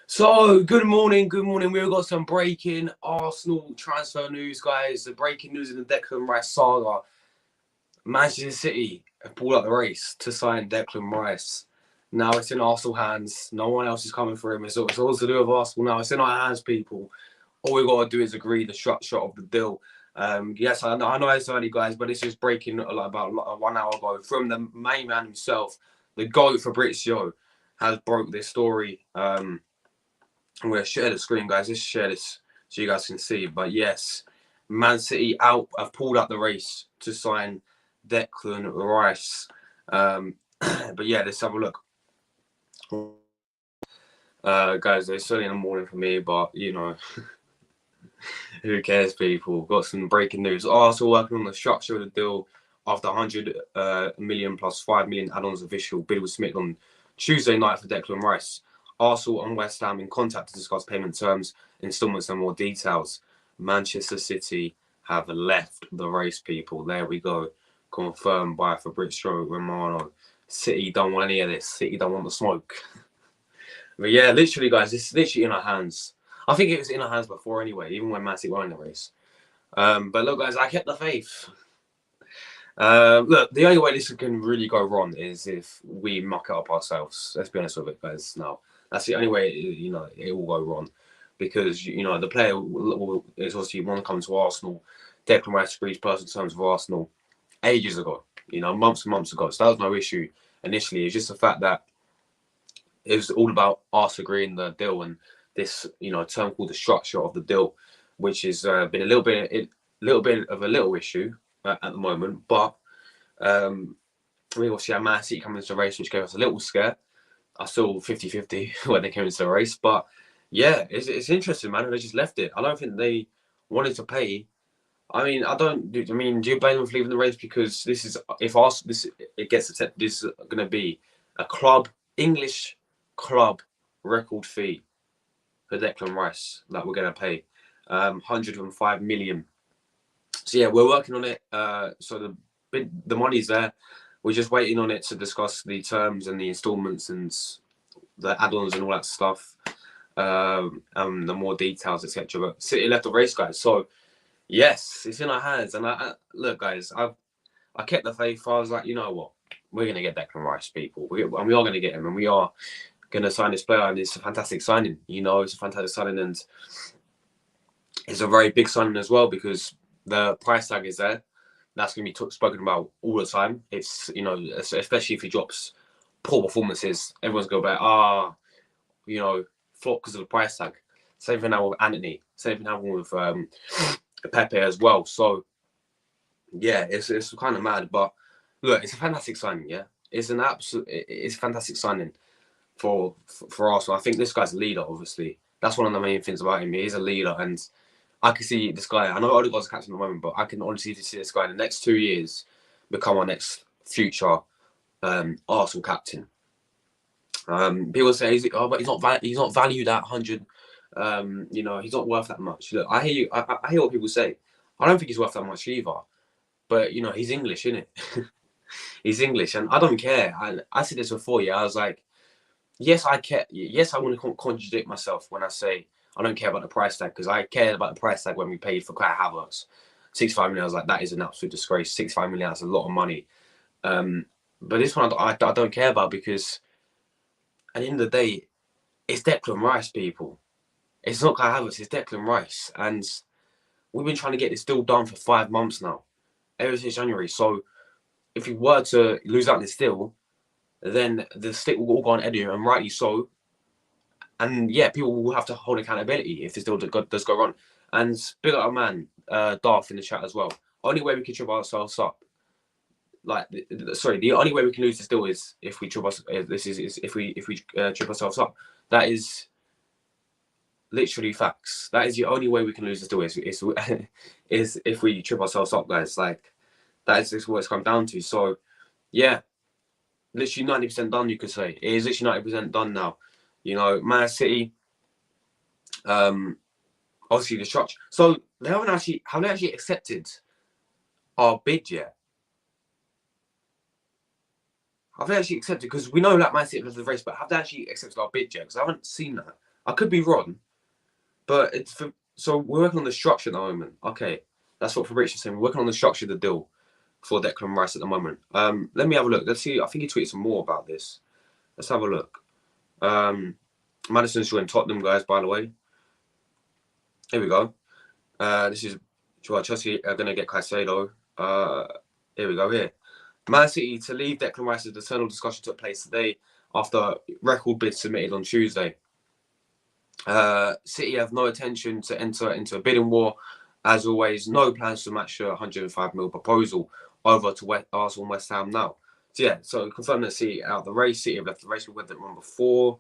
So, good morning. We've got some breaking Arsenal transfer news, guys. The breaking news in the Declan Rice saga. Manchester City have pulled out the race to sign Declan Rice. Now it's in Arsenal hands. No one else is coming for him. It's all to do with Arsenal now. It's in our hands, people. All we've got to do is agree the structure of the deal. Yes, I know it's early, guys, but this is breaking about 1 hour ago from the main man himself. The GOAT Fabrizio has broke this story. I'm going to share the screen, guys. Let's share this so you guys can see. But yes, Man City have pulled out the race to sign Declan Rice. But yeah, let's have a look. Guys, it's early in the morning for me, but you know, who cares, people? Got some breaking news. Arsenal working on the structure of the deal after 100 million plus 5 million add-ons official bid was submitted on Tuesday night for Declan Rice. Arsenal and West Ham in contact to discuss payment terms, instalments and more details. Manchester City have left the race, people. There we go. Confirmed by Fabrizio Romano. City don't want any of this. City don't want the smoke. But yeah, literally, guys, it's literally in our hands. I think it was in our hands before anyway, even when Man City were in the race. But look, guys, I kept the faith. Look, the only way this can really go wrong is if we muck it up ourselves. Let's be honest with it, guys. Now, that's the only way, you know, it will go wrong. Because, you know, the player is obviously want to come to Arsenal. Declan Rice agreed personal terms with Arsenal ages ago, you know, months and months ago. So that was no issue initially. It's just the fact that it was all about us agreeing the deal and this, you know, term called the structure of the deal, which has been a little bit of a little issue at the moment. But we obviously had Man City coming into the race, which gave us a little scare. I still 50-50 when they came into the race, but yeah, it's interesting, man. They just left it. I don't think they wanted to pay. I mean, do you blame them for leaving the race? Because this is this is going to be a English club record fee for Declan Rice that we're going to pay, 105 million. So yeah, we're working on it. So the money's there. We're just waiting on it to discuss the terms and the instalments and the add-ons and all that stuff, the more details, etc. But City left the race, guys. So yes, it's in our hands. And look, guys, I kept the faith. I was like, you know what, we're gonna get Declan Rice, people. We are going to get him, and we are going to sign this player. And it's a fantastic signing. You know, it's a fantastic signing, and it's a very big signing as well because the price tag is there. That's going to be spoken about all the time. It's, you know, especially if he drops poor performances, everyone's going to be like, you know, flop because of the price tag. Same thing now with Anthony. Same thing happened with Pepe as well. So, yeah, it's kind of mad. But look, it's a fantastic signing, yeah? It's a fantastic signing for Arsenal. I think this guy's a leader, obviously. That's one of the main things about him. He's a leader, and I can see this guy. I know Odegaard's captain at the moment, but I can honestly see this guy in the next 2 years become our next future Arsenal captain. People say, but he's not valued at 100. You know, he's not worth that much. Look, I hear you. I hear what people say. I don't think he's worth that much either. But you know, he's English, isn't it? He's English, and I don't care. I said this before. Yeah, I was like, yes, I care. Yes, I want to contradict myself when I say I don't care about the price tag, because I cared about the price tag when we paid for Kai Havertz. 65 million. I was like, that is an absolute disgrace. 65 million. That's a lot of money. But this one I don't care about, because at the end of the day, it's Declan Rice, people. It's not Kai Havertz, it's Declan Rice. And we've been trying to get this deal done for 5 months now, ever since January. So if we were to lose out on this deal, then the stick will all go on Eddie, and rightly so. And yeah, people will have to hold accountability if this deal does go wrong. And big up our man, Darth in the chat as well. Only way we can trip ourselves up, the only way we can lose this deal is if we trip ourselves up. That is literally facts. That is the only way we can lose this deal is if we trip ourselves up, guys. Like, that is just what it's come down to. So yeah, literally 90% done, you could say. It is literally 90% done now. You know, Man City, obviously the structure. So have they actually accepted our bid yet? Have they actually accepted? Because we know that Man City has the race, but have they actually accepted our bid yet? Because I haven't seen that. I could be wrong, but so we're working on the structure at the moment. Okay, that's what Fabrizio's saying. We're working on the structure of the deal for Declan Rice at the moment. Let me have a look. Let's see. I think he tweeted some more about this. Let's have a look. Madison's joined Tottenham, guys, by the way. Here we go. This is Chelsea are going to get Caicedo. Here we go. Here, Man City to leave Declan Rice's eternal discussion took place today after record bid submitted on Tuesday. City have no intention to enter into a bidding war. As always, no plans to match a 105 mil proposal. Over to Arsenal and West Ham now. So yeah, so confirm that City out of the race. City have left the race. We went that one before.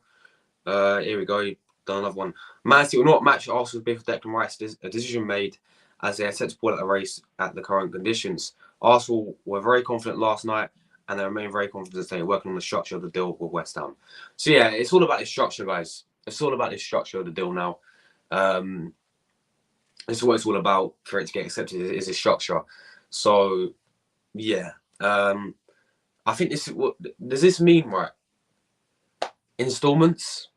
Here we go. Done another one. Man City will not match Arsenal's bid for Declan Rice. A decision made as they are set to pull out the race at the current conditions. Arsenal were very confident last night, and they remain very confident today, working on the structure of the deal with West Ham. So yeah, it's all about the structure, guys. It's all about the structure of the deal now. This is what it's all about for it to get accepted, is a structure. So yeah, I think this is what does this mean, right? Installments.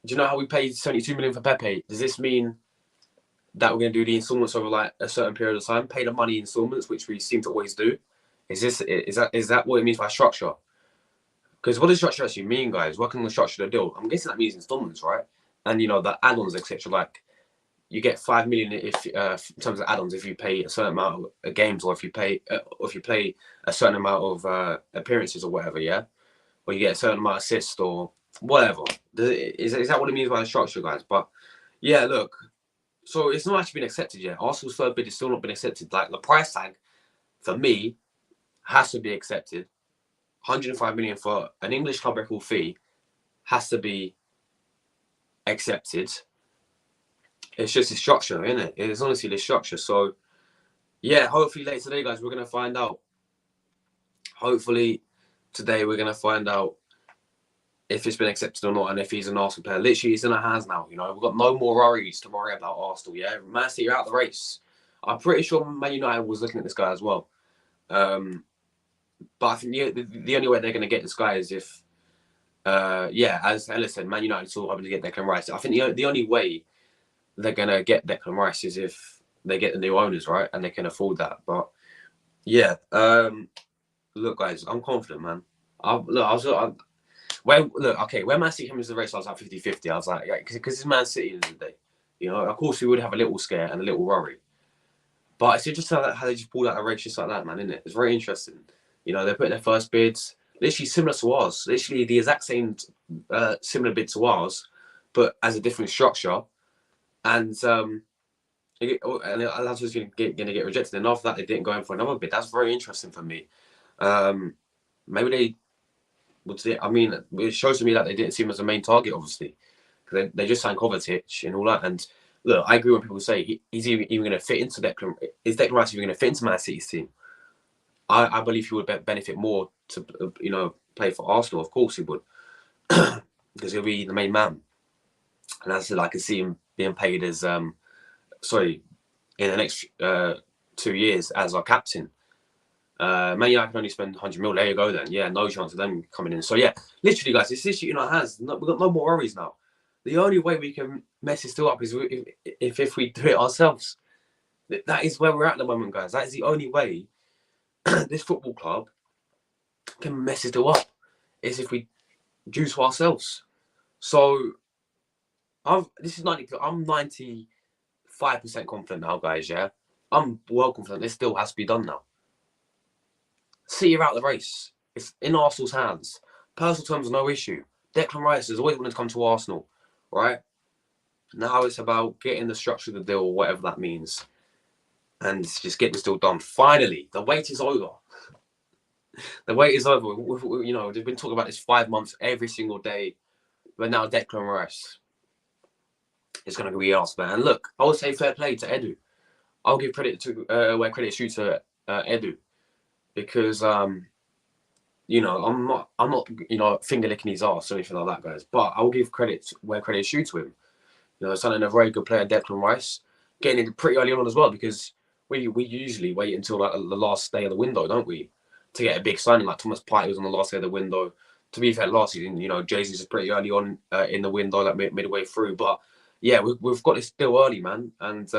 Do you know how we paid 72 million for Pepe? Does this mean that we're going to do the installments over like a certain period of time, pay the money installments, which we seem to always do? Is that what it means by structure? Because what does structure actually mean, guys? Working on the structure of the deal, I'm guessing that means installments, right? And you know, the add-ons, etc. Like, you get 5 million if in terms of add-ons if you pay a certain amount of games, or if you play a certain amount of appearances or whatever, yeah, or you get a certain amount of assists or whatever. Is that what it means by the structure, guys? But yeah, look. So it's not actually been accepted yet. Arsenal's third bid has still not been accepted. Like, the price tag, for me, has to be accepted. 105 million for an English club record fee has to be accepted. It's just the structure, isn't it? It's honestly the structure. So yeah, hopefully later today, guys, we're going to find out. Hopefully today we're going to find out if it's been accepted or not, and if he's an Arsenal player. Literally, it's in our hands now. You know, we've got no more worries to worry about Arsenal. Yeah, Man City are out the race. I'm pretty sure Man United was looking at this guy as well. But I think the only way they're going to get this guy is if, as Ellis said, Man United still hoping to get Declan Rice. I think the only way they're going to get Declan Rice is if they get the new owners, right, and they can afford that. But yeah, look, guys, I'm confident, man. When Man City came into the race, I was like 50-50. I was like, yeah, because it's Man City in the day. You know, of course we would have a little scare and a little worry. But it's just how they just pulled out a race just like that, man, isn't it? It's very interesting. You know, they're putting their first bids, literally similar to ours. Literally the exact same, similar bid to ours, but as a different structure. And that's was going to get rejected. And after that, they didn't go in for another bid. That's very interesting for me. Maybe they... I mean, it shows to me that they didn't see him as a main target, obviously, because they just signed Kovacic and all that. And look, I agree when people say he's even going to fit into Declan. Is Declan Rice even going to fit into Man City's team? I believe he would benefit more to play for Arsenal. Of course he would, because he'll be the main man. And as I said, I can see him being paid as in the next 2 years as our captain. Man United can only spend 100 mil. There you go then. Yeah, no chance of them coming in. So yeah, literally guys, it's this shit in our hands. We've got no more worries now. The only way we can mess it still up is if we do it ourselves. That is where we're at the moment, guys. That is the only way this football club can mess it all up, is if we do to ourselves. So I'm 95% confident now, guys. Yeah, I'm well confident this still has to be done now. City are out the race. It's in Arsenal's hands. Personal terms, no issue. Declan Rice has always wanted to come to Arsenal, right? Now it's about getting the structure of the deal, whatever that means, and just getting this deal done. Finally, the wait is over. The wait is over. You know, they've been talking about this 5 months every single day, but now Declan Rice is going to be asked, man. And look, I would say fair play to Edu. I'll give credit to where credit's due to Edu, because you know, I'm not you know, finger licking his ass or anything like that, guys. But I will give credit where credit's due to him. You know, signing a very good player, Declan Rice, getting it pretty early on as well, because we usually wait until like the last day of the window, don't we, to get a big signing. Like Thomas Partey was on the last day of the window. To be fair, last season, you know, Jesus is pretty early on in the window, like midway through. But yeah, we've got this deal early, man. And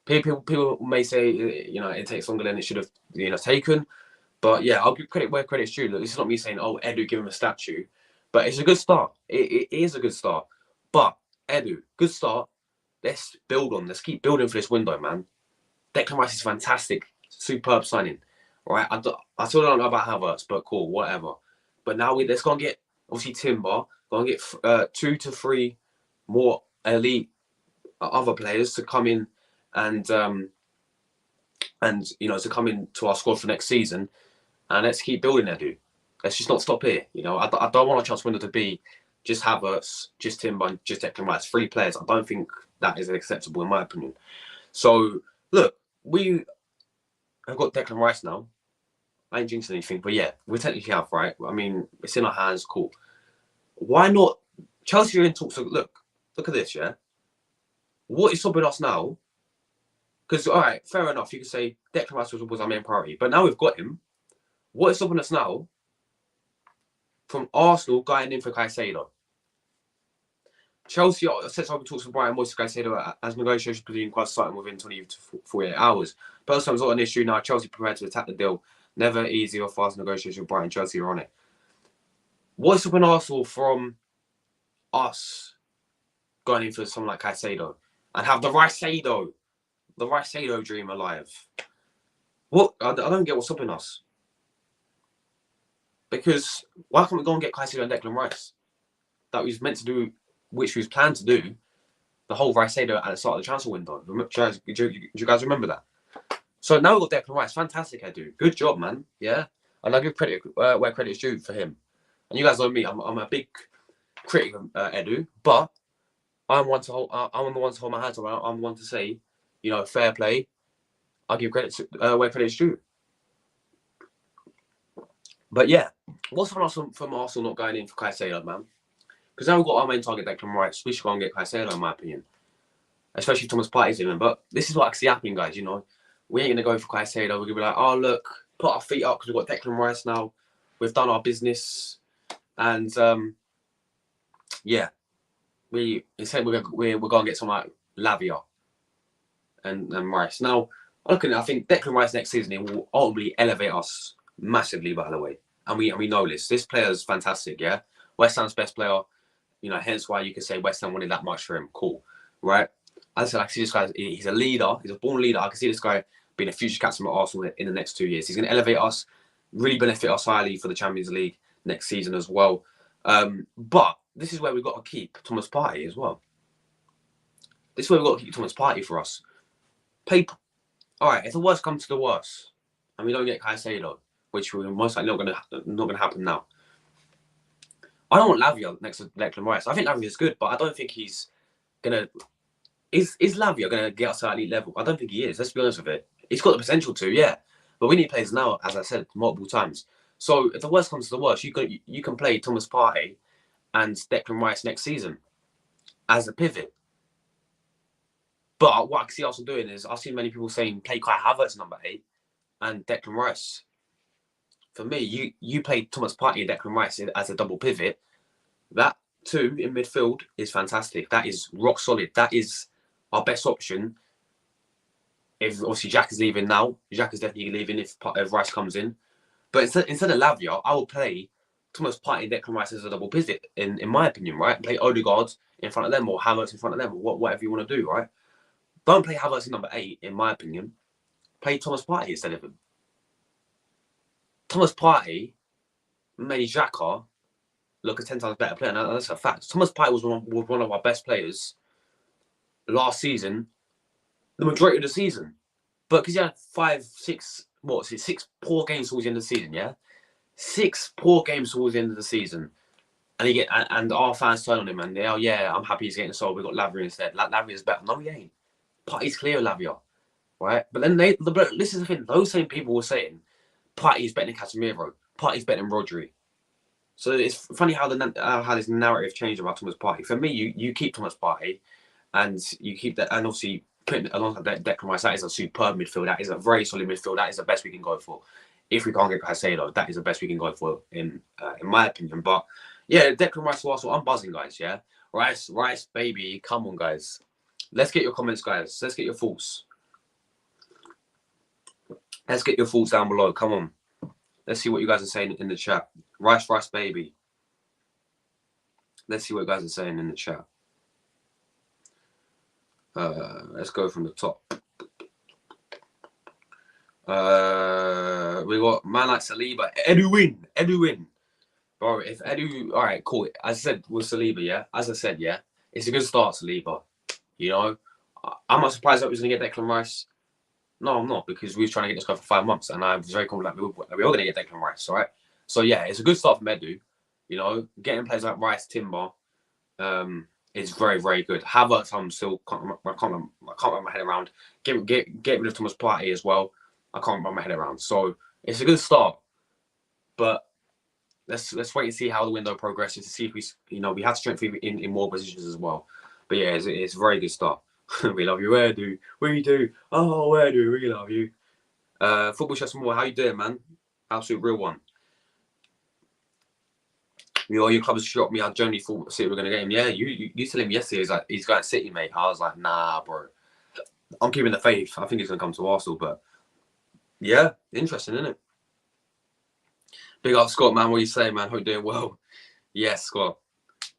people may say, you know, it takes longer than it should have, you know, taken. But yeah, I'll give credit where credit's due. Look, this is not me saying, oh, Edu, give him a statue. But it's a good start. It is a good start. But Edu, good start. Let's build on. Let's keep building for this window, man. Declan Rice is fantastic. Superb signing. All right? I still don't know about Havertz, but cool, whatever. But now let's go and get, obviously, Timber. Go and get 2 to 3 more elite other players to come in and you know, to come into our squad for next season. And let's keep building there, dude. Let's just not stop here. You know, I don't want our transfer window to be just Havertz, just Timber, just Declan Rice. 3 players. I don't think that is acceptable in my opinion. So, look, we have got Declan Rice now. I ain't jinxing anything, but yeah, we technically have, right? I mean, it's in our hands, cool. Why not? Chelsea are in talks. So look at this, yeah? What is stopping us now? Because, all right, fair enough. You could say Declan Rice was our main priority. But now we've got him. What is stopping us now from Arsenal going in for Caicedo? Chelsea sets up talks with Brian Moyes for Caicedo as negotiations between quite starting within 20 to 48 hours. Personally, it's not an issue now. Chelsea prepared to attack the deal. Never easy or fast negotiation with Brighton. Chelsea are on it. What is stopping Arsenal from us going in for someone like Caicedo and have the Ricado dream alive? What? I don't get what's stopping us. Because why can't we go and get Caicedo and Declan Rice? That we was meant to do, which we was planned to do, the whole Ricado at the start of the transfer window. Do you guys remember that? So now we've got Declan Rice. Fantastic, Edu. Good job, man. Yeah? And I give credit where credit is due for him. And you guys know me. I'm a big critic of Edu, but I'm the one to hold my hands up. I'm the one to say, you know, fair play. I give credit to, where credit is due. But yeah, what's on us from Arsenal not going in for Caicedo, man? Because now we've got our main target, Declan Rice. We should go and get Caicedo, in my opinion. Especially Thomas Partey's in. But this is what I see happening, guys, you know. We ain't going to go for Caicedo. We're going to be like, oh, look, put our feet up because we've got Declan Rice now. We've done our business. And, yeah, instead we're going to get someone like Lavia and Rice. Now, looking at it, I think Declan Rice next season, it will ultimately elevate us massively, by the way. And we know this. This player is fantastic, yeah? West Ham's best player, you know, hence why you can say West Ham wanted that much for him. Cool, right? As I said, I can see this guy, he's a leader. He's a born leader. I can see this guy being a future captain at Arsenal in the next 2 years. He's going to elevate us, really benefit us highly for the Champions League next season as well. But this is where we've got to keep Thomas Partey as well. This is where we've got to keep Thomas Partey for us. All right, if the worst comes to the worst, and we don't get Caicedo, which we're most likely not going to happen now. I don't want Lavia next to Declan Rice. I think Lavia is good, but I don't think he's going to... Is Lavia going to get us to that elite level? I don't think he is. Let's be honest with it. He's got the potential to, yeah. But we need players now, as I said multiple times. So if the worst comes to the worst, you can play Thomas Partey and Declan Rice next season as a pivot. But what I can see Arsenal doing is I've seen many people saying play Kai Havertz number 8 and Declan Rice. For me, you play Thomas Partey and Declan Rice as a double pivot. That two in midfield is fantastic. That is rock solid. That is our best option. If obviously Jack is leaving now, Jack is definitely leaving if Rice comes in. But instead of Lavia, I will play Thomas Partey and Declan Rice as a double pivot, in my opinion, right? Play Odegaard in front of them or Havertz in front of them or whatever you want to do, right? Don't play Havertz in number 8, in my opinion. Play Thomas Partey instead of him. Thomas Partey made Xhaka look a 10 times better player. Now, that's a fact. Thomas Partey was one of our best players last season, the majority of the season. But because he had 6 poor games towards the end of the season, yeah? 6 poor games towards the end of the season. And our fans turn on him and they're, oh yeah, I'm happy he's getting sold. We've got Lavia instead. Lavia's better. No, he ain't. Partey's clear of Lavia, right? But then this is the thing. Those same people were saying Partey's better than Casemiro. Partey's better than Rodri. So it's funny how this narrative changed about Thomas Partey. For me, you keep Thomas Partey, and you keep that, and obviously putting it alongside Declan Rice. That is a superb midfield. That is a very solid midfield. That is the best we can go for. If we can't get Caicedo, that is the best we can go for in my opinion. But yeah, Declan Rice to Arsenal. I'm buzzing, guys. Yeah, Rice, baby, come on, guys. Let's get your comments, guys. Let's get your thoughts. Let's get your thoughts down below. Come on. Let's see what you guys are saying in the chat. Rice, baby. Let's see what you guys are saying in the chat. Let's go from the top. We got man like Saliba. Edwin. Bro, if Edu... All right, cool. As I said with Saliba, yeah? As I said, yeah? It's a good start, Saliba. You know? I'm not surprised that we was going to get Declan Rice. No, I'm not, because we were trying to get this guy for 5 months, and I was very confident that we were going to get Declan Rice, all right? So, yeah, it's a good start from Edu. You know, getting players like Rice, Timber, is very, very good. Havertz, I can't wrap my head around. Get rid of Thomas Partey as well. I can't wrap my head around. So, it's a good start. But let's wait and see how the window progresses to see if we have strength in more positions as well. But, yeah, it's a very good start. We love you, Edu. We do. Oh, Edu, we love you. Football Chefs More, how you doing, man? Absolute real one. Your club has shocked me. I generally thought City were going to get him. Yeah, you tell him yesterday he's going to City, mate. I was like, nah, bro. I'm keeping the faith. I think he's going to come to Arsenal, but yeah, interesting, isn't it? Big up, Scott, man. What you say, man? Hope you're doing well. Yes, Scott.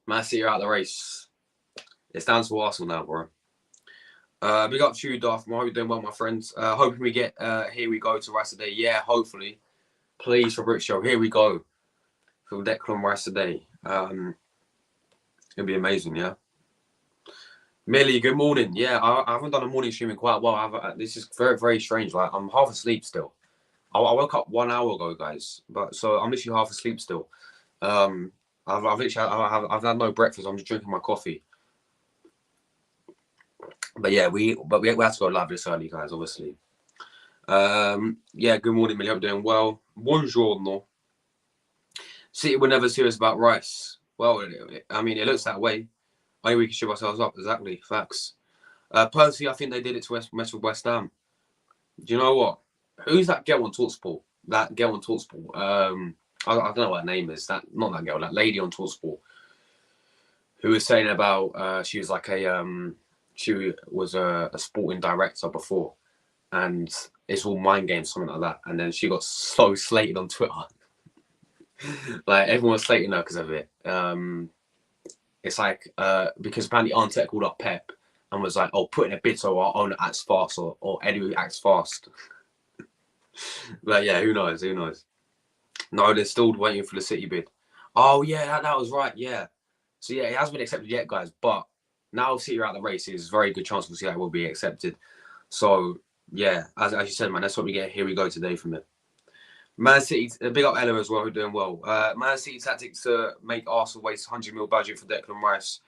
Man City are out of the race. It's down to Arsenal now, bro. Big up to you, Darth. I hope you're doing well, my friends. Hoping we get Here We Go to Rice today. Yeah, hopefully. Please, for Brick Show. Here we go. For Declan Rice today. It'll be amazing, yeah. Millie, good morning. Yeah, I haven't done a morning stream in quite a while. This is very, very strange. Like, I'm half asleep still. I woke up 1 hour ago, guys. So I'm literally half asleep still. I've had no breakfast. I'm just drinking my coffee. But yeah, we have to go live this early, guys, obviously. Yeah, good morning, Millie. Hope you're doing well. Buongiorno. City were never serious about Rice. Well, I mean, it looks that way. Only we can ship ourselves up. Exactly. Facts. Personally, I think they did it to mess with West Ham. Do you know what? Who's that girl on TalkSport? That girl on TalkSport. I don't know what her name is. Not that girl. That lady on TalkSport. Who was saying about she was like she was a sporting director before, and it's all mind games, something like that. And then she got so slated on Twitter. Like, everyone was slating her because of it. It's like because apparently Arteta called up Pep and was like, "Oh, put in a bid so our owner acts fast or Edu acts fast." But yeah, who knows? Who knows? No, they're still waiting for the City bid. Oh yeah, that was right. Yeah. So yeah, it hasn't been accepted yet, guys. But now City are out of the race, there's a very good chance we'll see that it will be accepted. So yeah, as you said, man, that's what we get. Here we go today from it. Man City, big up Ella as well, who's doing well. Man City tactics to make Arsenal waste 100 mil budget for Declan Rice.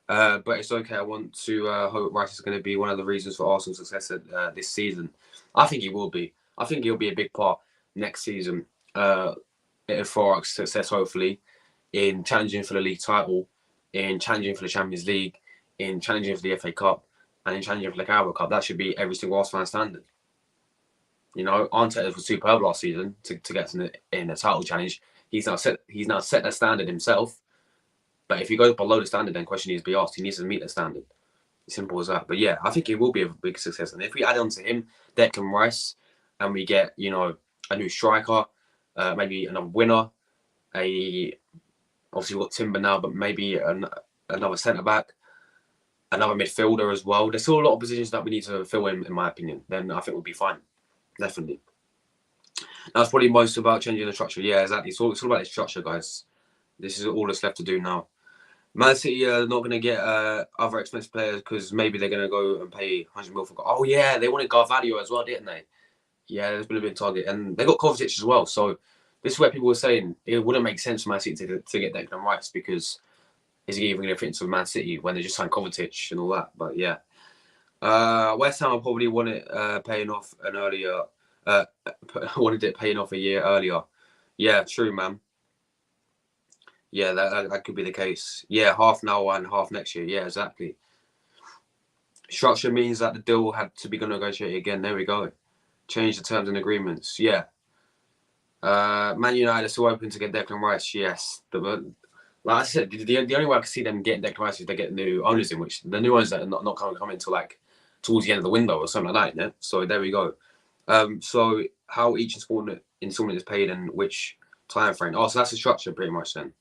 But it's okay. I want to hope Rice is going to be one of the reasons for Arsenal's success this season. I think he will be. I think he'll be a big part next season for our success, hopefully, in challenging for the league title, in challenging for the Champions League, in challenging for the FA Cup, and then challenging for the Carabao Cup. That should be every single Arsenal standard. You know, Arteta was superb last season to get in a title challenge. He's now set the standard himself. But if he goes below the standard, then question needs to be asked. He needs to meet the standard. Simple as that. But yeah, I think it will be a big success. And if we add on to him Declan Rice, and we get, you know, a new striker, maybe another winner, obviously we've got Timber now, but maybe another centre back, another midfielder as well. There's still a lot of positions that we need to fill in my opinion. Then I think we'll be fine. Definitely. That's probably most about changing the structure. Yeah, exactly. It's all about the structure, guys. This is all that's left to do now. Man City are not going to get other expensive players because maybe they're going to go and pay 100 mil for. Oh yeah, they wanted Carvalho as well, didn't they? Yeah, there's been a big target, and they got Kovacic as well. So this is where people were saying it wouldn't make sense for Man City to get Declan Rice because is he even going to fit into Man City when they just signed Kovacic and all that? But yeah, West Ham probably wanted paying off an earlier. Wanted it paying off a year earlier. Yeah, true, man. Yeah, that could be the case. Yeah, half now and half next year. Yeah, exactly. Structure means that the deal had to be negotiated again. There we go. Change the terms and agreements. Yeah. Man United are still open to get Declan Rice. Yes. Like I said, the only way I can see them getting Declan Rice is they get new owners in, which the new owners that are not coming until like towards the end of the window or something like that. Yeah? So there we go. So how each installment is paid and which time frame. Oh, so that's the structure pretty much then.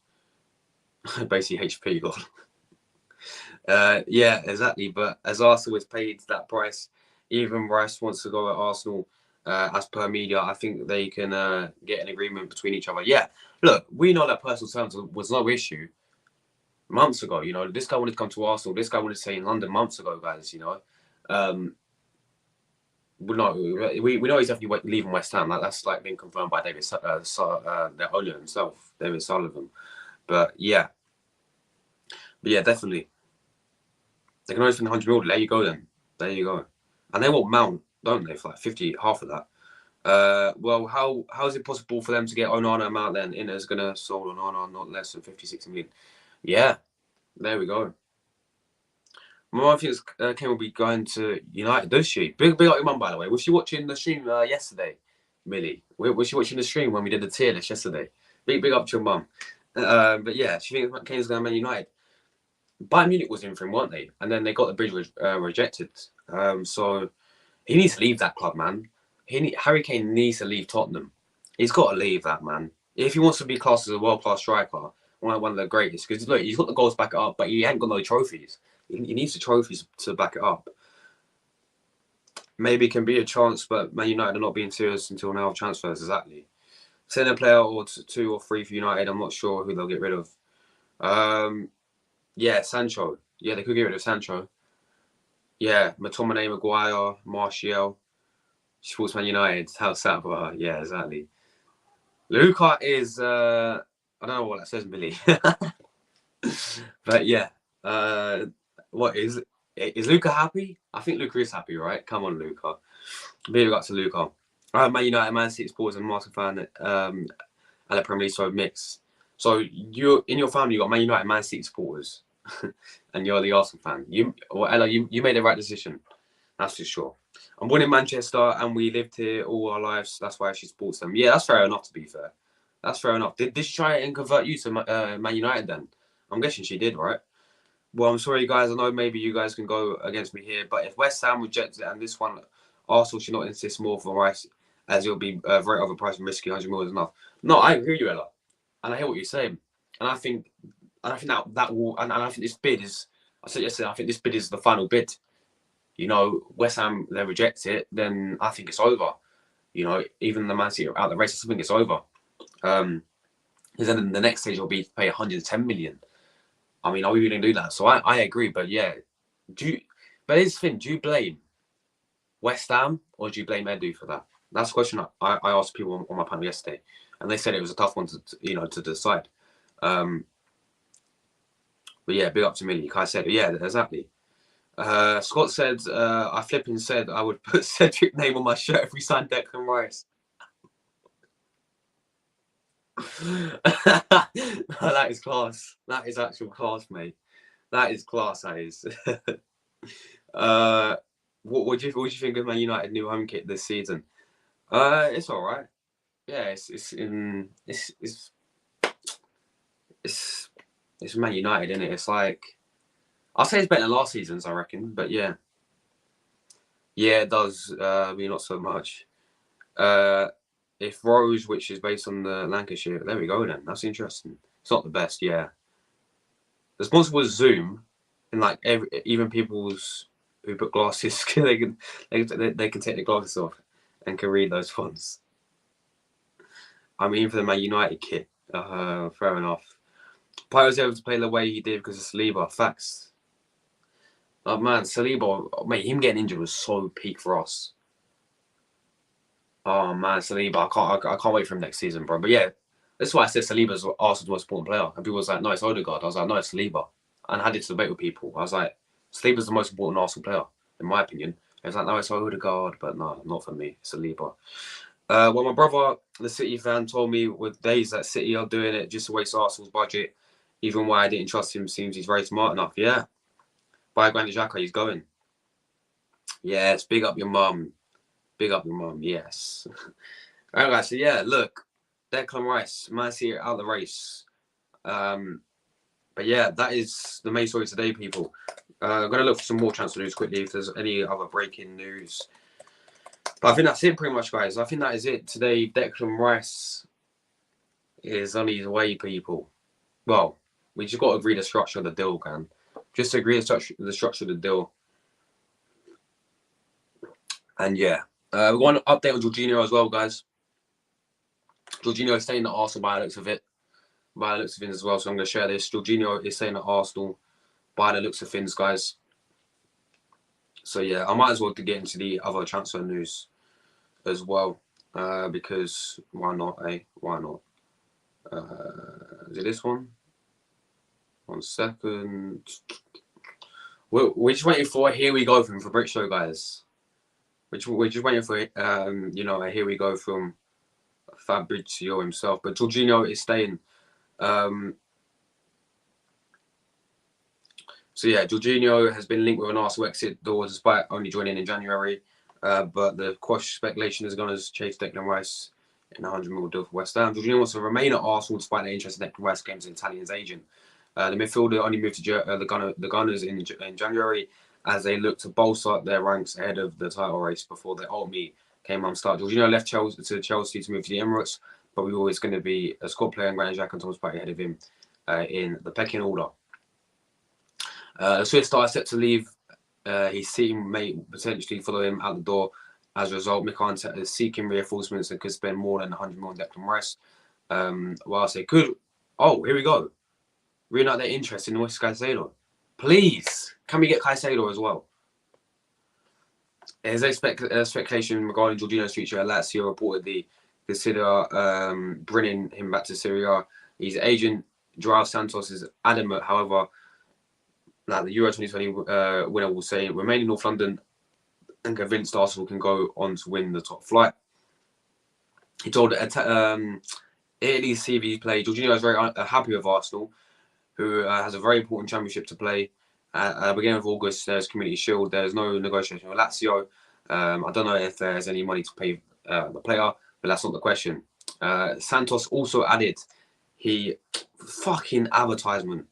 Basically HP got. Yeah, exactly. But as Arsenal is paid that price, even Rice wants to go at Arsenal. As per media, I think they can get an agreement between each other. Yeah, look, we know that personal terms was no issue months ago. You know, this guy wanted to come to Arsenal. This guy wanted to stay in London months ago, guys. You know, we know he's definitely leaving West Ham. That's like been confirmed by the owner himself, David Sullivan. But yeah, definitely. They can only spend 100 million. There you go then. There you go. And they want Mount, don't they, for like 50, half of that. Well, how is it possible for them to get Onana Mount then? Inter's going to sold Onana not less than 50, 60 million. Yeah, there we go. My mum thinks Kim will be going to United, does she? Big up your mum, by the way. Was she watching the stream yesterday, Millie? Was she watching the stream when we did the tier list yesterday? Big up to your mum. But yeah, she thinks Kane's going to Man United. Bayern Munich was in for him, weren't they? And then they got the bridge rejected. So he needs to leave that club, man. Harry Kane needs to leave Tottenham. He's got to leave that, man. If he wants to be classed as a world-class striker, one of the greatest, because look, he's got the goals to back it up, but he ain't got no trophies. He needs the trophies to back it up. Maybe it can be a chance, but Man United are not being serious until now of transfers, exactly. Send a player or two or three for United. I'm not sure who they'll get rid of. Yeah, Sancho. Yeah, they could get rid of Sancho. Yeah, McTominay, Maguire, Martial. Sportsman United. How's that for her? Yeah, exactly. Luca is, I don't know what that says, Billy. But yeah, what is Luca happy? I think Luca is happy, right? Come on, Luca. Big up to Luca. Man United, Man City, Sports, and Martin fan, and the Premier League, so mix. So you in your family, you got Man United, Man City supporters, and you're the Arsenal fan. Ella, you made the right decision. That's for sure. I'm born in Manchester, and we lived here all our lives. That's why she supports them. Yeah, that's fair enough. To be fair, that's fair enough. Did she try and convert you to Man United then? I'm guessing she did, right? Well, I'm sorry, guys. I know maybe you guys can go against me here, but if West Ham rejects it and this one, Arsenal should not insist more for Rice, as it'll be very overpriced and risky. 100 million is enough. No, I agree with you, Ella, and I hear what you're saying, and I think that will, and I think this bid is. I said yesterday, I think this bid is the final bid. You know, West Ham they reject it, then I think it's over. You know, even the Man City out the race, I think it's over. Because then the next stage will be to pay 110 million. I mean, are we going to do that? So I agree, but yeah, but here's the thing: do you blame West Ham or do you blame Edu for that? That's a question I asked people on my panel yesterday, and they said it was a tough one to decide. But yeah, big up to Millie. Kai said, yeah, exactly. Scott said, I flipping said I would put Cedric name on my shirt if we signed Declan Rice. That is class. That is actual class, mate. That is class, that is. What do you think of Man United new home kit this season? It's all right. Yeah, it's it's Man United, isn't it? It's like I'll say it's better than last season's, I reckon. But yeah, it does. But not so much. If Rose, which is based on the Lancashire, there we go. Then that's interesting. It's not the best, yeah. The sponsor was Zoom, and like even people's who put glasses, they can take their glasses off and can read those fonts. I mean, for the Man United kit, fair enough. Pai was able to play the way he did because of Saliba. Facts. Oh man, Saliba, mate, him getting injured was so peak for us. Oh man, Saliba, I can't wait for him next season, bro. But yeah, that's why I said Saliba's Arsenal's most important player. And people was like, no, it's Odegaard. I was like, no, it's Saliba. And I had this debate with people. I was like, Saliba's the most important Arsenal player, in my opinion. I was like, no, it's Odegaard, but no, not for me. It's Saliba. Well, my brother, the City fan, told me with days that City are doing it just to waste Arsenal's budget. Even why I didn't trust him seems he's very smart enough. Yeah. Buy Granit Xhaka, he's going. Yes, big up your mum. Big up your mum, yes. All right, guys, so yeah, look. Declan Rice, Man City out of the race. But yeah, that is the main story today, people. I'm going to look for some more transfer news quickly if there's any other breaking news. But I think that's it pretty much, guys. I think that is it. Today, Declan Rice is on his way, people. Well, we just got to agree the structure of the deal, man. Just to agree the structure of the deal. And yeah, we're going to update on Jorginho as well, guys. Jorginho is staying at Arsenal by the looks of it. By the looks of things as well. So I'm going to share this. Jorginho is staying at Arsenal by the looks of things, guys. So yeah, I might as well get into the other transfer news as well. Because why not, eh? Why not? Is it this one? 1 second. We're just waiting for a here we go from Fabrizio, guys. We're just waiting for a here we go from Fabrizio himself. But Jorginho is staying. So yeah, Jorginho has been linked with an Arsenal exit door despite only joining in January. But the quash speculation is going to chase Declan Rice in a 100 million deal for West Ham. Jorginho wants to remain at Arsenal despite their interest in Declan Rice games in Italian's agent. The midfielder only moved to the Gunners in January as they look to bolster up their ranks ahead of the title race before the Ultimate came on start. Jorginho left Chelsea to move to the Emirates, but we were always going to be a squad player and Granit Xhaka and Thomas Partey ahead of him in the pecking order. The Swiss star is set to leave. His team may potentially follow him out the door. As a result, Mikel Arteta is seeking reinforcements and could spend more than 100 million on Declan Rice. Whilst they could, here we go. Reunite their interest in West Caicedo. Please, can we get Caicedo as well? There's speculation regarding Jorginho's future. Lazio reportedly consider bringing him back to Serie A. His agent, Joao Santos, is adamant, however, that the Euro 2020 winner will say remain in North London and convinced Arsenal can go on to win the top flight. He told Italy's TV play, Jorginho is very happy with Arsenal, who has a very important championship to play. At the beginning of August, there's Community Shield. There's no negotiation with Lazio. I don't know if there's any money to pay the player, but that's not the question. Santos also added, fucking advertisement.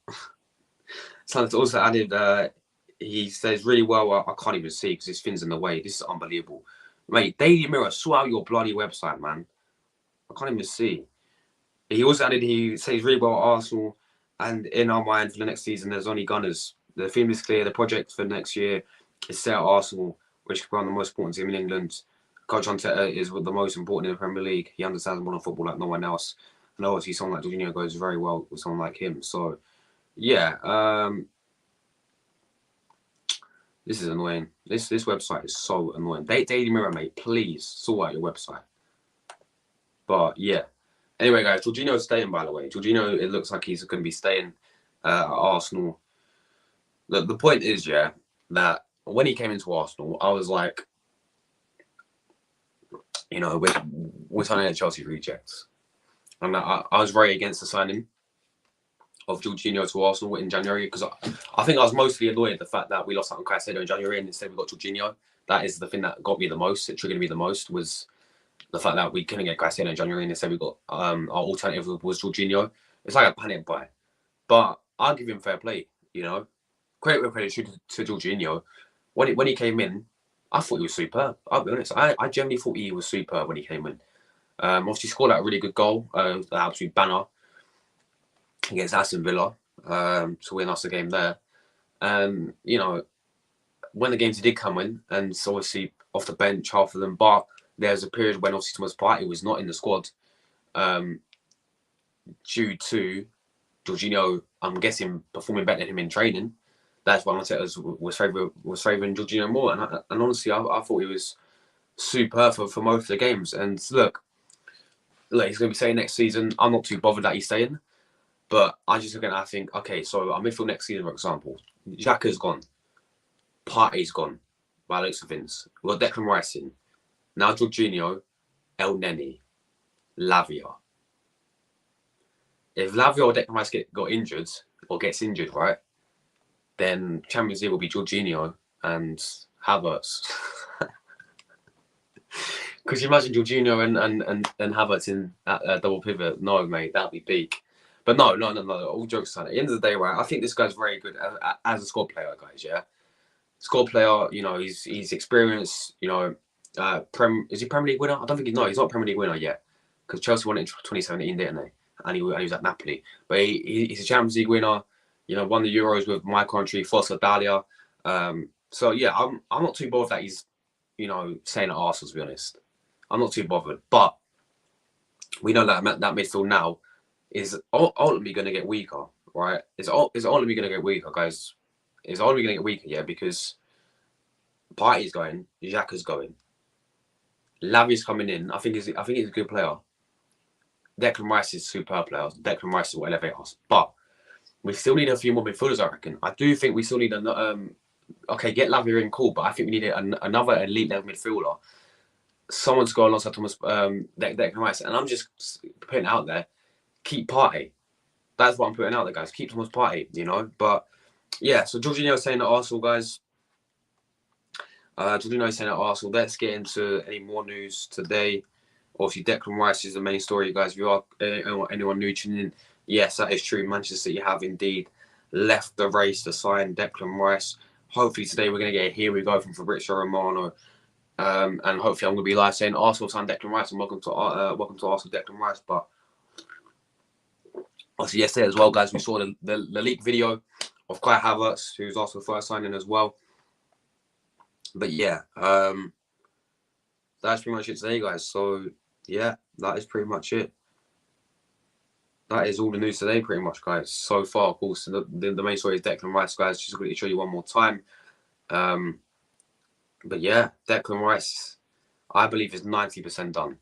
Santos also added, he says really well, I can't even see because his fin's in the way. This is unbelievable. Mate, Daily Mirror, sort out your bloody website, man. I can't even see. He also added, he says really well at Arsenal, and in our mind for the next season, there's only Gunners. The theme is clear. The project for next year is set at Arsenal, which could become the most important team in England. Coach Arteta is the most important in the Premier League. He understands modern football like no one else. And obviously, someone like Jorginho goes very well with someone like him. So, yeah. This is annoying. This website is so annoying. Daily Mirror, mate, please sort out your website. But, yeah. Anyway, guys, Jorginho is staying, by the way. Jorginho, it looks like he's going to be staying at Arsenal. The point is, yeah, that when he came into Arsenal, I was like, we're signing a Chelsea rejects. And I was very against the signing. of Jorginho to Arsenal in January, because I think I was mostly annoyed at the fact that we lost out on Caicedo in January and instead we got Jorginho. That is the thing that got me the most. It triggered me the most was the fact that we couldn't get Caicedo in January and instead we got our alternative was Jorginho. It's like a panic buy, but I'll give him fair play. You know, credit where credit to Jorginho. When he came in, I thought he was superb. I'll be honest. I genuinely thought he was superb when he came in. Obviously scored out a really good goal, an absolute banner against Aston Villa to win us the game there. You know, when the games he did come in, and so obviously off the bench, half of them, but there's a period when obviously Thomas Partey was not in the squad due to Jorginho, I'm guessing, performing better than him in training. That's why Arteta was favouring Jorginho more. And honestly, I thought he was superb for most of the games. And look, he's going to be staying next season. I'm not too bothered that he's staying. But I just look at it and I think, okay, so our midfield next season, for example, Xhaka's gone. Partey's gone, by the looks of things. We've got Declan Rice in. Now Jorginho, El Neni, Lavia. If Lavia or Declan Rice got injured, or gets injured, right, then Champions League will be Jorginho and Havertz. Could you imagine Jorginho and Havertz in that double pivot? No, mate, that'd be peak. But no. All jokes aside, at the end of the day, right, I think this guy's very good as a squad player, guys, yeah? Squad player, you know, he's experienced, you know, is he Premier League winner? I don't think he's not a Premier League winner yet, because Chelsea won it in 2017, didn't they? And he was at Napoli. But he's a Champions League winner, you know, won the Euros with my country, Forza Italia. So yeah, I'm not too bothered that he's, you know, staying at Arsenal, to be honest. I'm not too bothered. But we know that midfield now is ultimately going to get weaker, right? It's ultimately going to get weaker, guys. It's only going to get weaker, yeah, because Partey's going, Xhaka's going, Lavia's coming in. I think he's a good player. Declan Rice is a superb player. Declan Rice will elevate us, but we still need a few more midfielders, I reckon. I do think we still need okay, get Lavia in, cool, but I think we need another elite level midfielder. Someone to go alongside Thomas Declan Rice, and I'm just putting it out there. Keep Partey. That's what I'm putting out there, guys. Keep Thomas Partey, you know. But yeah, so Jorginho saying at Arsenal, guys. Jorginho saying at Arsenal. Let's get into any more news today. Obviously, Declan Rice is the main story, guys. If you are anyone new tuning in, yes, that is true. Manchester City have indeed left the race to sign Declan Rice. Hopefully today we're going to get a here we go from Fabrizio Romano. And hopefully I'm going to be live saying Arsenal signed Declan Rice and welcome to Arsenal Declan Rice. But obviously yesterday as well, guys, we saw the leak video of Kai Havertz, who's also the first signing as well. But yeah, that's pretty much it today, guys. So yeah, that is pretty much it. That is all the news today, pretty much, guys. So far, of course, the main story is Declan Rice, guys. Just going to show you one more time. But yeah, Declan Rice, I believe, is 90% done.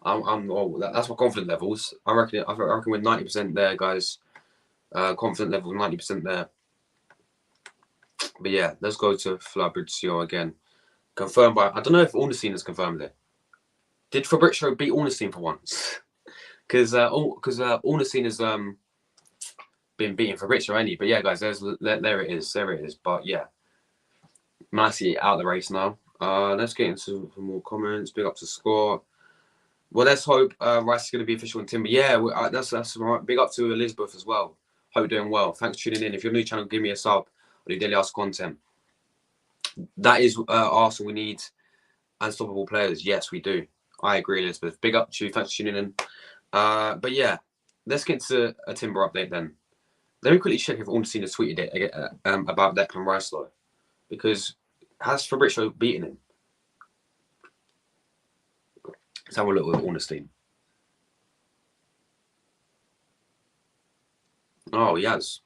That's my confidence levels. I reckon we're 90% there, guys. Confident level 90% there. But yeah, let's go to Fabrizio again. Confirmed by, I don't know if Ornstein has confirmed it. Did Fabrizio beat Ornstein for once? Because Ornstein has been beating Fabrizio, ain't he? But yeah, guys, there it is. But yeah, Man City out of the race now. Let's get into some more comments. Big up to Score. Well, let's hope Rice is going to be official in Timber. Yeah, that's right. Big up to Elizabeth as well. Hope you're doing well. Thanks for tuning in. If you're new to the channel, give me a sub. I do daily ask content. That is Arsenal. We need unstoppable players. Yes, we do. I agree, Elizabeth. Big up to you. Thanks for tuning in. But yeah, let's get to a Timber update then. Let me quickly check if Ornstein has tweeted it about Declan Rice, though. Because has Fabrizio beaten him? Let's have a look with Ornstein. Oh, he has.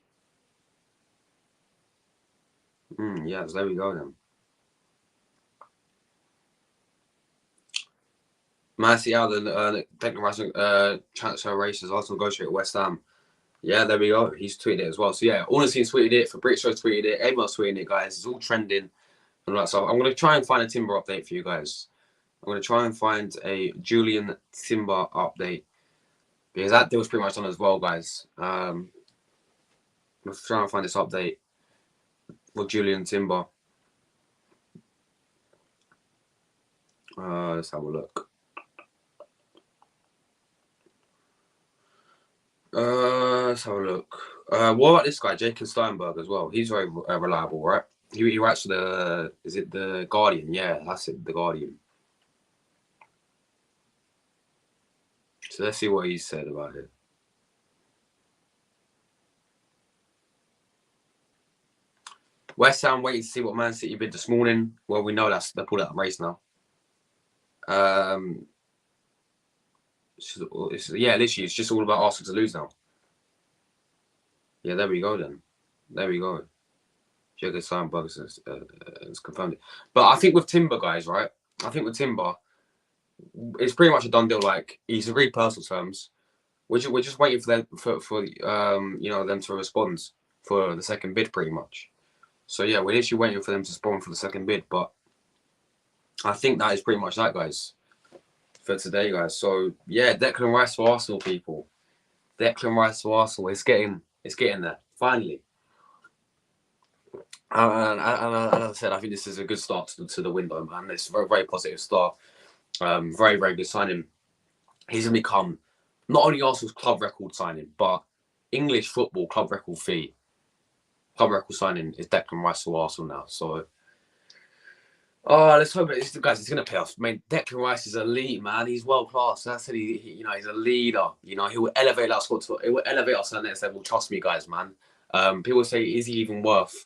Yes, there we go then. Man City out the Declan Rice transfer race is also negotiated at West Ham. Yeah, there we go. He's tweeted it as well. So yeah, Ornstein tweeted it, Fabrizio tweeted it, everyone's tweeting it, guys. It's all trending and all that stuff. I'm going to try and find a Timber update for you guys. I'm going to try and find a Julian Timber update because that deal was pretty much done as well, guys. I'm trying to find this update with Julian Timber. Let's have a look. Let's have a look. What about this guy, Jacob Steinberg, as well? He's very reliable, right? He writes for the, is it the Guardian? Yeah, that's it, the Guardian. So let's see what he said about it. West Ham waiting to see what Man City bid this morning. Well, we know they're pulled out of the race now. Yeah, literally, it's just all about Arsenal to lose now. Yeah, there we go then. There we go. Jacob Steinberg has confirmed it. But I think with Timber, guys, right? I think with Timber, it's pretty much a done deal. Like, he's agreed personal terms. We're just waiting for them them to respond for the second bid, pretty much. So yeah, we're literally waiting for them to respond for the second bid. But I think that is pretty much that, guys, for today, guys. So yeah, Declan Rice for Arsenal, people. Declan Rice for Arsenal. It's getting there finally. And as I said, I think this is a good start to the window, man. It's a very, very positive start. Very, very good signing. He's going to become not only Arsenal's club record signing, but English football club record fee. Club record signing is Declan Rice for Arsenal now. So, let's hope it's going to pay off. I mean, Declan Rice is elite, man. He's world class. I said he's a leader. He will elevate our squad. It will elevate us to the next level. Trust me, guys, man. People say, is he even worth?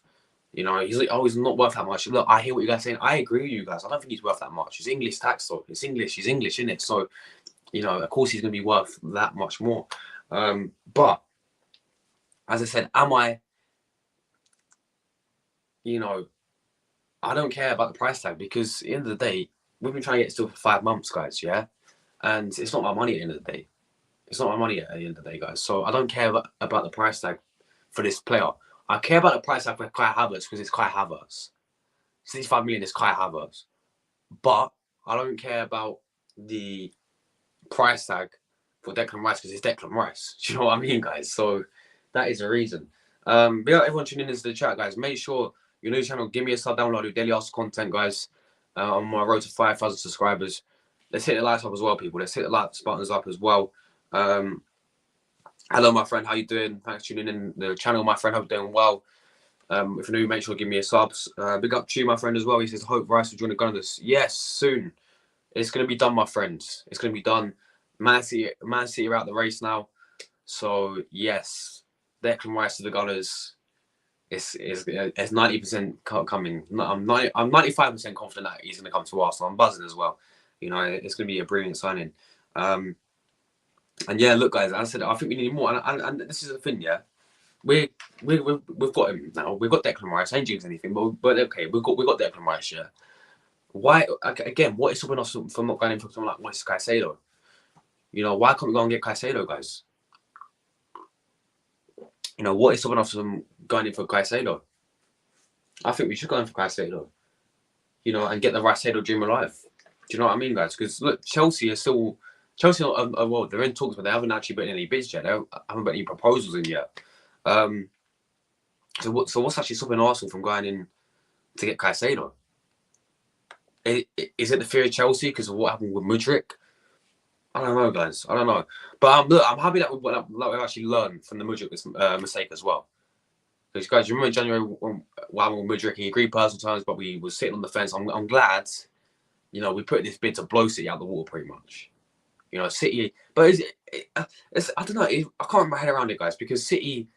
He's like, oh, he's not worth that much. Look, I hear what you guys are saying. I agree with you guys. I don't think he's worth that much. It's English tax, though. It's English. He's English, isn't it? So, of course he's going to be worth that much more. But, as I said, am I, I don't care about the price tag, because at the end of the day, we've been trying to get it still for 5 months, guys, yeah? And it's not my money at the end of the day. It's not my money at the end of the day, guys. So I don't care about the price tag for this player. I care about the price tag for Kai Havertz because it's Kai Havertz. 65 million is Kai Havertz. But I don't care about the price tag for Declan Rice because it's Declan Rice. Do you know what I mean, guys? So that is the reason. But yeah, everyone tuning into the chat, guys. Make sure you're new to the channel. Give me a sub, download your daily Arsenal content, guys. On my road to 5,000 subscribers. Let's hit the likes up as well, people. Let's hit the likes buttons up as well. Hello, my friend. How you doing? Thanks for tuning in the channel, my friend. Hope you're doing well. If you're new, make sure to give me a subs. Big up to you, my friend, as well. He says, hope Rice will join the Gunners. Yes, soon. It's going to be done, my friends. It's going to be done. Man City are out the race now. So, yes, Declan Rice to the Gunners. It's 90% coming. I'm 95% confident that he's going to come to Arsenal. I'm buzzing as well. It's going to be a brilliant signing. And yeah, look, guys, as I said, I think we need more. And this is the thing, yeah. We've got him now. We've got Declan Rice. I ain't jinxing anything, but okay, we've got Declan Rice, yeah. Why again? What is stopping us from not going in for someone like Moises Caicedo? Why can't we go and get Caicedo, guys? What is stopping us from going in for Caicedo? I think we should go in for Caicedo. And get the Caicedo dream alive. Do you know what I mean, guys? Because look, Chelsea, well, they're in talks, but they haven't actually put any bids yet. They haven't put any proposals in yet. So what's actually stopping Arsenal from going in to get Caicedo? Is it the fear of Chelsea because of what happened with Mudryk? I don't know, guys. I don't know. But look, I'm happy that we've actually learned from the Mudryk mistake as well. Because, guys, you remember in January when Mudryk, he agreed personal terms, but we were sitting on the fence. I'm glad, we put this bid to blow City out the water pretty much. City, but I don't know. I can't wrap my head around it, guys, because City,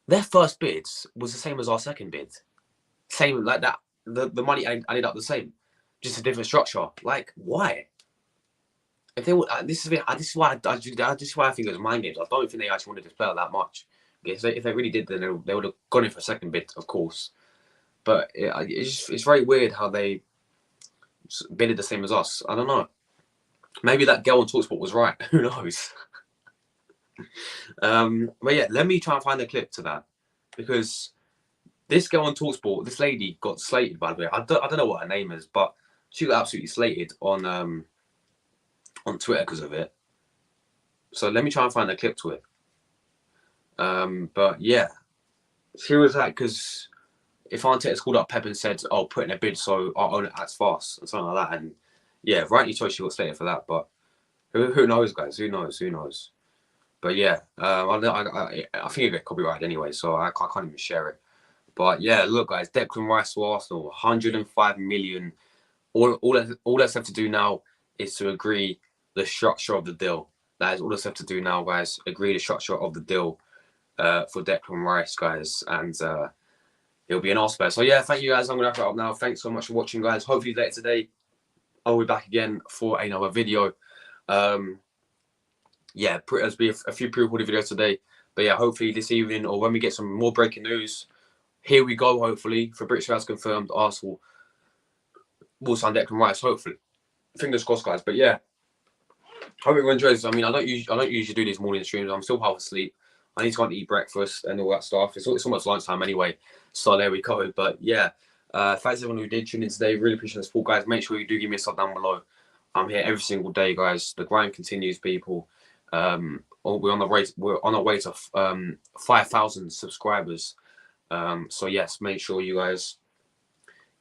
their first bids was the same as our second bid. Same like that. The money ended up the same, just a different structure. Like, why? If they were, this is why I think it was mind games. I don't think they actually wanted this player that much. If they really did, then they would have gone in for a second bid, of course. But it's very weird how they bidded the same as us. I don't know. Maybe that girl on TalkSport was right. Who knows? But yeah, let me try and find a clip to that, because this girl on TalkSport, this lady got slated, by the way. I don't know what her name is, but she got absolutely slated on Twitter because of it. So let me try and find a clip to it. But yeah, She was like, because if Arteta's called up Pep and said, "Oh, put in a bid, so I'll own it as fast," and something like that, and yeah, rightly so she got slated for that. But who knows, guys? Who knows? Who knows? But yeah, I think it get copyrighted anyway, so I can't even share it. But yeah, look, guys, Declan Rice to Arsenal, 105 million. All that's left to do now is to agree the structure of the deal. That is all that's left to do now, guys. Agree the structure of the deal for Declan Rice, guys, and he'll be an Arsenal. So yeah, thank you guys. I'm gonna wrap it up now. Thanks so much for watching, guys. Hopefully later today I'll be back again for another video. Yeah, there's be a few pre-recorded videos today, but yeah, hopefully this evening or when we get some more breaking news, here we go. Hopefully, for British House confirmed, Arsenal will sign Declan Rice. Hopefully, fingers crossed, guys. But yeah, hope everyone enjoys. I mean, I don't usually do these morning streams. I'm still half asleep. I need to go and eat breakfast and all that stuff. It's almost lunchtime anyway, so there we go. But yeah, thanks everyone who did tune in today. Really appreciate the support, guys. Make sure you do give me a sub down below. I'm here every single day, guys. The grind continues, people. We're on our way to 5,000 subscribers. So yes, make sure you guys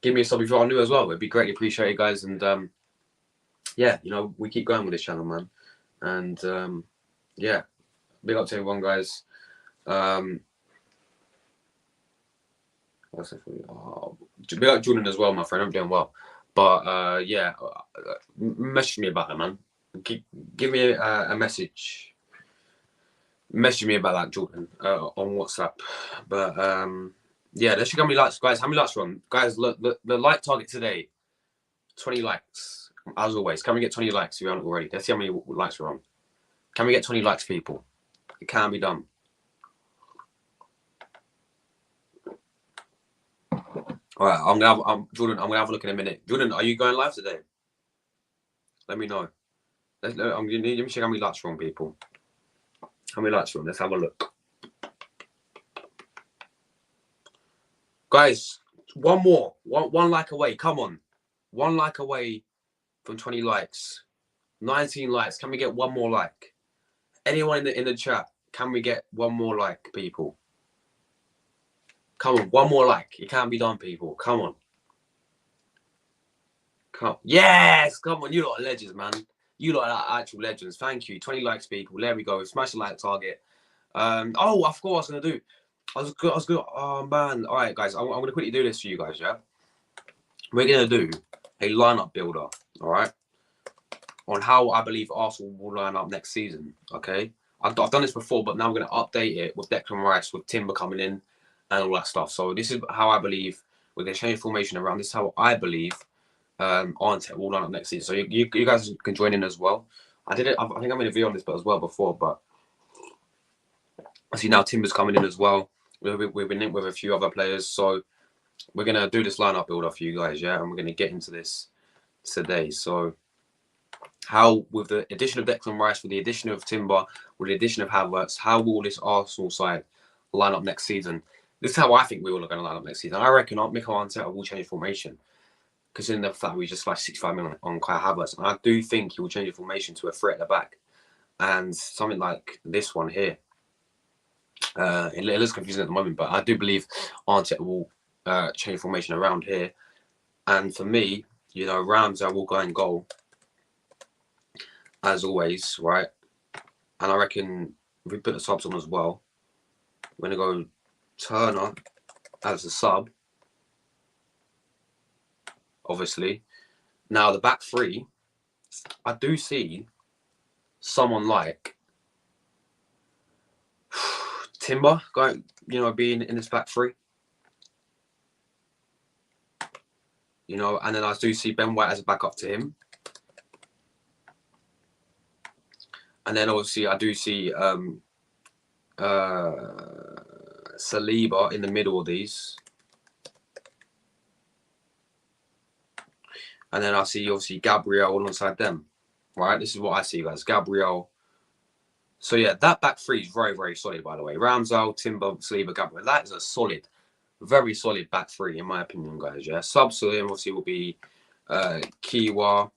give me a sub if you are new as well. It'd be greatly appreciated, guys. And yeah, you know, we keep going with this channel, man. And yeah, big up to everyone, guys. Big up Jordan as well, my friend. I'm doing well. But yeah, message me about that, man. Give me a message. Message me about that, Jordan, on WhatsApp. But yeah, let's check how many likes, guys. How many likes we're on, guys? Look, the like target today, 20 likes. As always, can we get 20 likes if you haven't already? Let's see how many likes we're on. Can we get 20 likes, people? It can be done. All right, Jordan. I'm gonna have a look in a minute. Jordan, are you going live today? Let me know. Let me check how many likes we're on, people. How many likes we're on? Let's have a look. Guys, one more. One like away. Come on. One like away from 20 likes. 19 likes. Can we get one more like? Anyone in the chat, can we get one more like, people? Come on, one more like. It can't be done, people. Come on. Yes, come on. You lot are legends, man. You lot are actual legends. Thank you. 20 likes, people. There we go. Smash the like target. Oh, I forgot what I was gonna do. I was good. Oh man. All right, guys. I'm gonna quickly do this for you guys. Yeah. We're gonna do a lineup builder. All right. On how I believe Arsenal will line up next season. Okay. I've done this before, but now we're gonna update it with Declan Rice, with Timber coming in, and all that stuff. So this is how I believe we're gonna change formation around. This is how I believe Arteta will line up next season. So you guys can join in as well. I think I made a video on this, but as well before. But I see now Timber's coming in as well. We've been in with a few other players, so we're gonna do this lineup builder for you guys, yeah, and we're gonna get into this today. So, how with the addition of Declan Rice, with the addition of Timber, with the addition of Havertz, how will this Arsenal side line up next season? This is how I think we all are going to line up next season. I reckon Mikel Arteta will change formation, considering the fact we just splashed 65 million on Kai Havertz, and I do think he will change the formation to a threat at the back, and something like this one here. It is confusing at the moment, but I do believe Arteta will change formation around here. And for me, you know, Ramsey will go and goal, as always, right? And I reckon if we put the subs on as well, we're going to go Turner as a sub, obviously. Now, the back three, I do see someone like Timber going, you know, being in this back three. You know, and then I do see Ben White as a backup to him. And then obviously I do see Saliba in the middle of these. And then I see obviously Gabriel alongside them. Right? This is what I see, guys. Gabriel. So yeah, that back three is very, very solid, by the way. Ramsdale, Timber, Saliba, Gabriel. That is a solid, very solid back three, in my opinion, guys. Yeah. Subs to him obviously will be Kiwa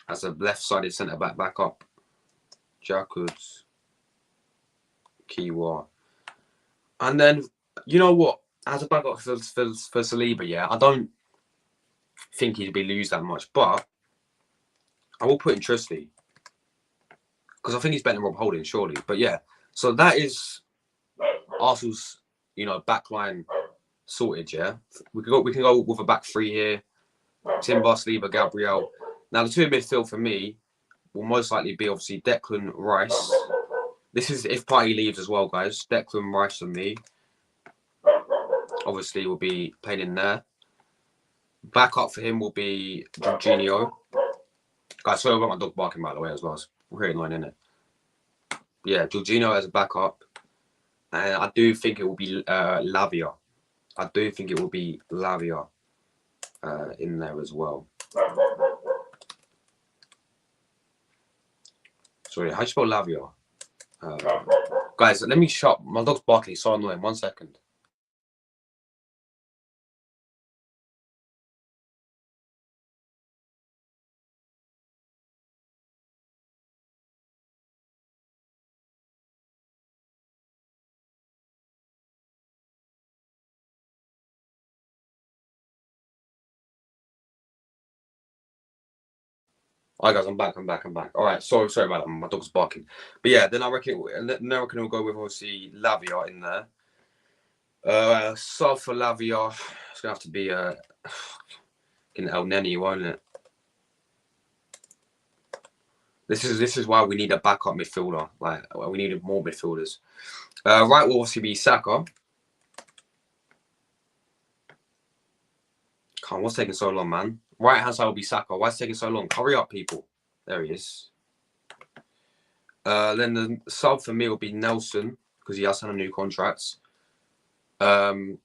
as a left-sided centre back backup. Jacobs. Kiwa. And then, you know what? As a backup for Saliba, yeah, I don't think he'd be lose that much, but I will put in Trusty because I think he's better than Rob Holding, surely. But yeah, so that is Arsenal's, backline sorted. Yeah, we can go with a back three here: Timber, Saliba, Gabriel. Now the two in midfield for me will most likely be obviously Declan Rice. This is if Partey leaves as well, guys. Declan Rice for me. Obviously, will be playing in there. Backup for him will be Jorginho. Guys, sorry about my dog barking, by the way, as well. It's really annoying, isn't it? Yeah, Jorginho as a backup. And I do think it will be Lavia. I do think it will be Lavia in there as well. Sorry, how do you spell Lavia? Guys, let me shut. My dog's barking. It's so annoying. 1 second. Alright, guys, I'm back. All right, sorry about that. My dog's barking. But yeah, then I reckon we'll go with obviously Lavia in there. Sub for Lavia, it's gonna have to be El Neni, won't it? This is why we need a backup midfielder. Like we needed more midfielders. Right will obviously be Saka. Come on, what's taking so long, man? Right hand side will be Saka. Why is it taking so long? Hurry up, people. There he is. Then the sub for me will be Nelson because he has signed a new contract. And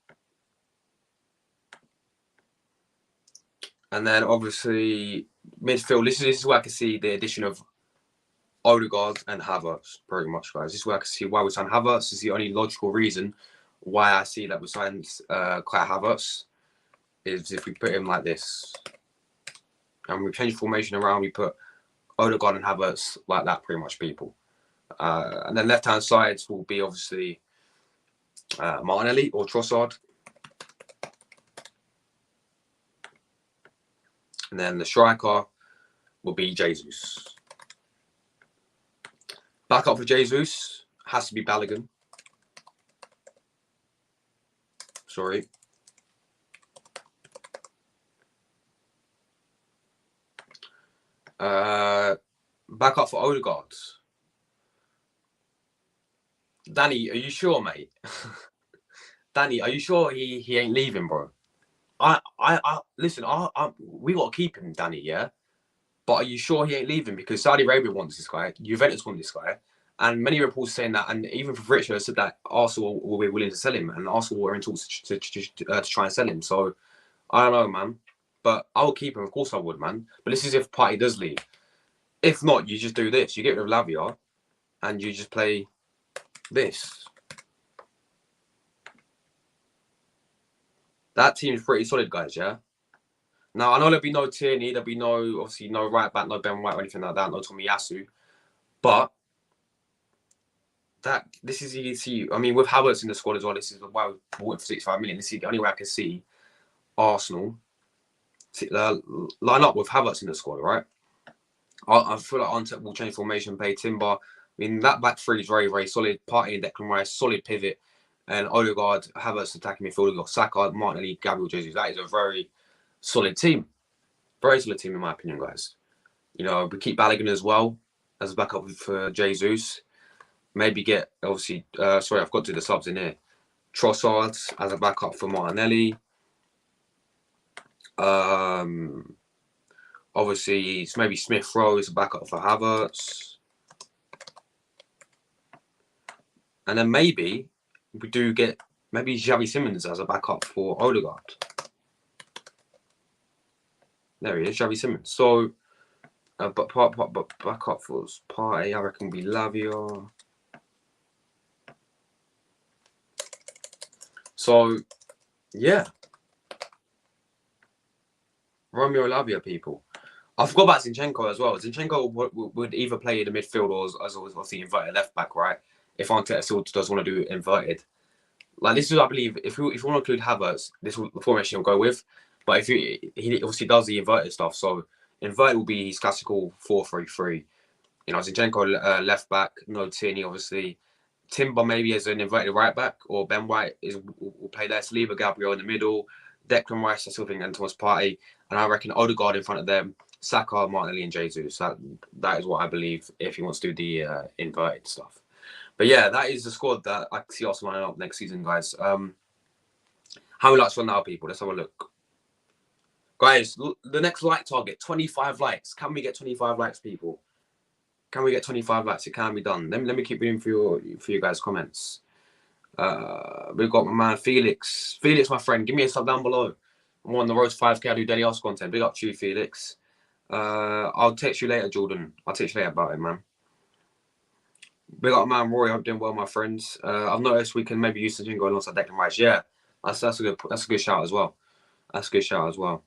then obviously midfield. This is where I can see the addition of Odegaard and Havertz, pretty much, guys. This is where I can see why we signed Havertz. This is the only logical reason why I see that we signed Kai Havertz is if we put him like this. And we change formation around, we put Odegaard and Havertz like that, pretty much, people. And then left-hand sides will be obviously Martinelli or Trossard. And then the striker will be Jesus. Backup for Jesus has to be Balogun. Sorry. Backup for Odegaard. Danny, are you sure, mate? Danny, are you sure he ain't leaving, bro? Listen, we got to keep him, Danny, yeah? But are you sure he ain't leaving? Because Saudi Arabia wants this guy, Juventus want this guy, and many reports saying that, and even for Richard said that Arsenal will be willing to sell him, and Arsenal were in talks to try and sell him. So, I don't know, man. But I will keep him, of course I would, man. But this is if Partey does leave. If not, you just do this. You get rid of Lavia, and you just play this. That team's pretty solid, guys, yeah? Now, I know there'll be no Tierney, there'll be obviously no right back, no Ben White or anything like that, no Tomiyasu. But this is, you can see, I mean, with Havertz in the squad as well, this is why we bought him for 65 million. This is the only way I can see Arsenal line up with Havertz in the squad, right? I feel like Arteta will change formation, play Timber. I mean, that back three is very, very solid. Partey and Declan Rice, solid pivot. And Odegaard, Havertz attacking midfield. We've got Saka, Martinelli, Gabriel Jesus. That is a very solid team. Very solid team, in my opinion, guys. We keep Balogun as well as a backup for Jesus. Maybe get, obviously, sorry, I've got to do the subs in here. Trossard as a backup for Martinelli. Obviously, it's maybe Smith Rowe as a backup for Havertz. And then maybe we do get Xavi Simons as a backup for Odegaard. There he is, Xavi Simons. So, but backup for Partey, I reckon, will be Lavia. So, yeah. Romeo Lavia, people. I forgot about Zinchenko as well. Zinchenko would either play in the midfield or as obviously inverted left back, right? if Arteta still does want to do inverted. Like, this is, I believe, if you want to include Havertz, this is the formation he'll go with. But if he obviously does the inverted stuff, so inverted will be his classical 4-3-3. You know, Zinchenko left back, no Tierney, obviously. Timber maybe as an inverted right back, or Ben White will play there. Saliba, Gabriel in the middle, Declan Rice, I still think, and Thomas Partey, and I reckon Odegaard in front of them, Saka, Martinelli, and Jesus. That is what I believe if he wants to do the inverted stuff. But yeah, that is the squad that I see us lining up next season, guys. How many likes on now, people? Let's have a look. Guys, the next like target, 25 likes. Can we get 25 likes, people? Can we get 25 likes? It can be done. Let me keep reading for you guys' comments. We've got my man Felix. Felix, my friend, give me a sub down below. I'm on the road to 5K. I do daily ask content. Big up to you, Felix. I'll text you later, Jordan. I'll text you later about it, man. Big up, man, Rory. I'm doing well, my friends. I've noticed we can maybe use Jorginho alongside Declan Rice. Yeah, that's a good shout as well. That's a good shout as well.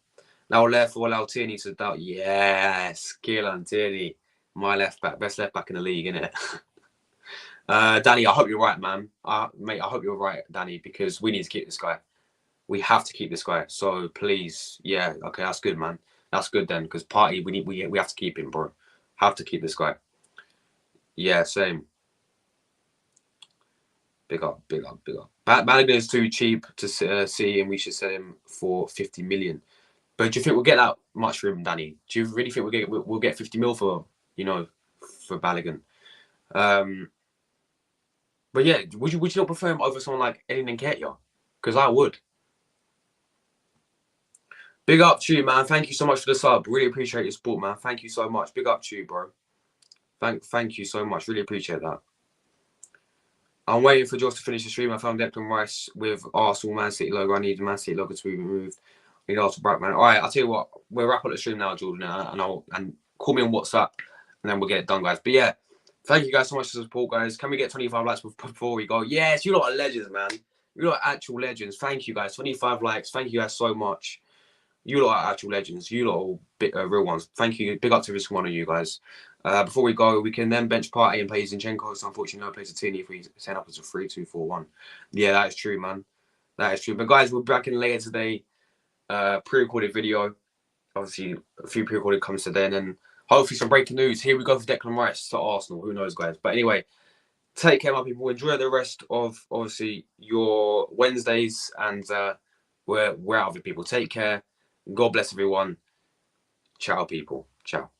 Now left for allow Tierney to doubt. Yes, Keelan Tierney, my left back, best left back in the league, innit? Danny, I hope you're right, man. Mate, I hope you're right, Danny, because we need to keep this guy. We have to keep this guy. So please, yeah, okay, that's good, man. That's good then, because Partey, we have to keep him, bro. Have to keep this guy. Yeah, same. Big up, big up, big up. Balogun is too cheap to see, and we should sell him for 50 million. But do you think we'll get that much for him, Danny? Do you really think we'll get 50 mil for Balogun? But yeah, would you not prefer him over someone like Eddie Nketiah? Because I would. Big up to you, man. Thank you so much for the sub. Really appreciate your support, man. Thank you so much. Big up to you, bro. Thank you so much. Really appreciate that. I'm waiting for Josh to finish the stream. I found Declan Rice with Arsenal Man City logo. I need the Man City logo to be removed. I need Arsenal Brightman. All right, I'll tell you what. We'll wrap up the stream now, Jordan, and call me on WhatsApp, and then we'll get it done, guys. But yeah, thank you guys so much for the support, guys. Can we get 25 likes before we go? Yes, you lot are legends, man. You lot are actual legends. Thank you, guys. 25 likes. Thank you guys so much. You lot are actual legends. You lot are real ones. Thank you. Big up to every one of you guys. Before we go, we can then bench Partey and play Zinchenko. So unfortunately, no place to Tierney if we set up as a 3-2-4-1. Yeah, that is true, man. That is true. But guys, we'll be back in later today. Pre-recorded video. Obviously, a few pre-recorded comments today, and then hopefully some breaking news. Here we go for Declan Rice to Arsenal. Who knows, guys? But anyway, take care, my people. Enjoy the rest of obviously your Wednesdays, and we're out of it, people. Take care. God bless everyone. Ciao, people. Ciao.